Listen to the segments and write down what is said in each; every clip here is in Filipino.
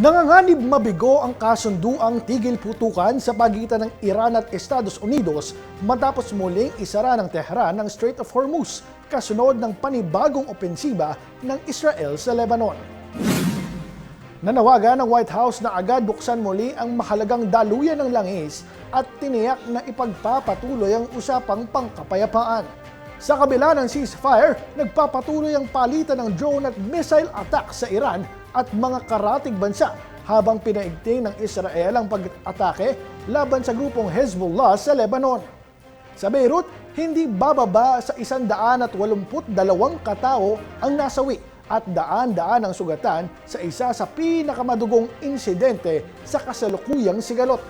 Nanganganib mabigo ang kasunduang tigil putukan sa pagitan ng Iran at Estados Unidos matapos muling isara ng Tehran ang Strait of Hormuz kasunod ng panibagong opensiba ng Israel sa Lebanon. Nanawagan ng White House na agad buksan muli ang mahalagang daluyan ng langis at tiniyak na ipagpapatuloy ang usapang pangkapayapaan. Sa kabila ng ceasefire, nagpapatuloy ang palitan ng drone at missile attack sa Iran at mga karatig bansa habang pinaigting ng Israel ang pag-atake laban sa grupong Hezbollah sa Lebanon. Sa Beirut, hindi bababa sa 182 katao ang nasawi at daan-daan ang sugatan sa isa sa pinakamadugong insidente sa kasalukuyang sigalot.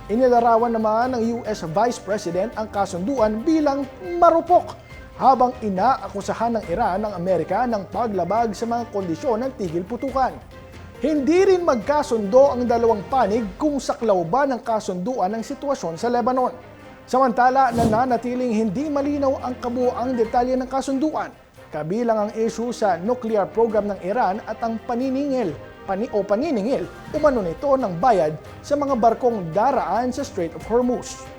Inilarawan naman ng US Vice President ang kasunduan bilang marupok habang inaakusahan ng Iran ng Amerika ng paglabag sa mga kondisyon ng tigil putukan. Hindi rin magkasundo ang dalawang panig kung saklaw ba ng kasunduan ng sitwasyon sa Lebanon. Samantala, nananatiling hindi malinaw ang kabuuang detalye ng kasunduan, kabilang ang issue sa nuclear program ng Iran at ang paniningil umano nito ng bayad sa mga barkong daraan sa Strait of Hormuz.